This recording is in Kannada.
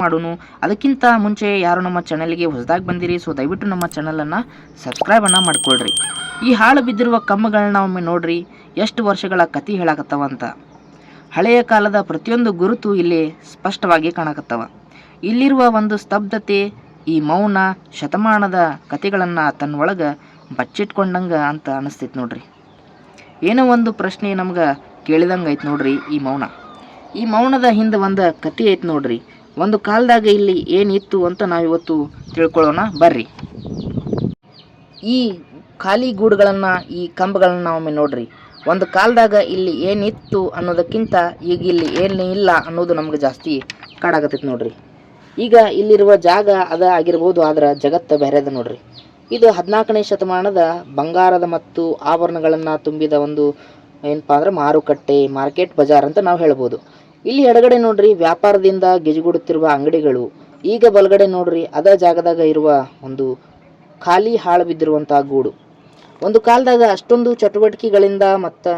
ಮಾಡೋನು. ಅದಕ್ಕಿಂತ ಮುಂಚೆ ಯಾರು ನಮ್ಮ ಚಾನಲ್ಗೆ ಹೊಸದಾಗಿ ಬಂದಿರಿ, ಸೊ ದಯವಿಟ್ಟು ನಮ್ಮ ಚಾನಲನ್ನು ಸಬ್ಸ್ಕ್ರೈಬನ್ನು ಮಾಡ್ಕೊಳ್ರಿ. ಈ ಹಾಳು ಬಿದ್ದಿರುವ ಕಂಬಗಳನ್ನ ಒಮ್ಮೆ ನೋಡ್ರಿ, ಎಷ್ಟು ವರ್ಷಗಳ ಕತೆ ಹೇಳಕತ್ತವ ಅಂತ. ಹಳೆಯ ಕಾಲದ ಪ್ರತಿಯೊಂದು ಗುರುತು ಇಲ್ಲಿ ಸ್ಪಷ್ಟವಾಗಿ ಕಾಣಕತ್ತವ. ಇಲ್ಲಿರುವ ಒಂದು ಸ್ತಬ್ಧತೆ, ಈ ಮೌನ ಶತಮಾನದ ಕತೆಗಳನ್ನು ತನ್ನೊಳಗೆ ಬಚ್ಚಿಟ್ಕೊಂಡಂಗ ಅಂತ ಅನಿಸ್ತೈತೆ ನೋಡ್ರಿ. ಏನೋ ಒಂದು ಪ್ರಶ್ನೆ ನಮ್ಗೆ ಕೇಳಿದಂಗೆ ಐತೆ ನೋಡ್ರಿ ಈ ಮೌನದ ಹಿಂದೆ ಒಂದು ಕತೆ ಐತೆ ನೋಡ್ರಿ. ಒಂದು ಕಾಲದಾಗ ಇಲ್ಲಿ ಏನಿತ್ತು ಅಂತ ನಾವಿವತ್ತು ತಿಳ್ಕೊಳ್ಳೋಣ ಬರ್ರಿ. ಈ ಖಾಲಿ ಗೂಡುಗಳನ್ನು, ಈ ಕಂಬಗಳನ್ನು ಒಮ್ಮೆ ನೋಡ್ರಿ. ಒಂದು ಕಾಲದಾಗ ಇಲ್ಲಿ ಏನಿತ್ತು ಅನ್ನೋದಕ್ಕಿಂತ ಈಗ ಇಲ್ಲಿ ಏನಿಲ್ಲ ಅನ್ನೋದು ನಮ್ಗೆ ಜಾಸ್ತಿ ಕಾಡಾಗತ್ತೈತೆ ನೋಡ್ರಿ. ಈಗ ಇಲ್ಲಿರುವ ಜಾಗ ಅದ ಆಗಿರ್ಬೋದು, ಆದ್ರೆ ಜಗತ್ತು ಬೇರೆದ ನೋಡ್ರಿ. ಇದು 14ನೇ ಶತಮಾನದ ಬಂಗಾರದ ಮತ್ತು ಆಭರಣಗಳನ್ನು ತುಂಬಿದ ಒಂದು ಏನಪ್ಪ ಅಂದ್ರೆ ಮಾರ್ಕೆಟ್ ಬಜಾರ್ ಅಂತ ನಾವು ಹೇಳ್ಬೋದು. ಇಲ್ಲಿ ಎಡಗಡೆ ನೋಡ್ರಿ ವ್ಯಾಪಾರದಿಂದ ಗಿಜುಗುಡುತ್ತಿರುವ ಅಂಗಡಿಗಳು, ಈಗ ಬಲಗಡೆ ನೋಡ್ರಿ ಅದ ಜಾಗದಾಗ ಇರುವ ಒಂದು ಖಾಲಿ ಹಾಳು ಬಿದ್ದಿರುವಂತಹ ಗೂಡು. ಒಂದು ಕಾಲದಾಗ ಅಷ್ಟೊಂದು ಚಟುವಟಿಕೆಗಳಿಂದ ಮತ್ತು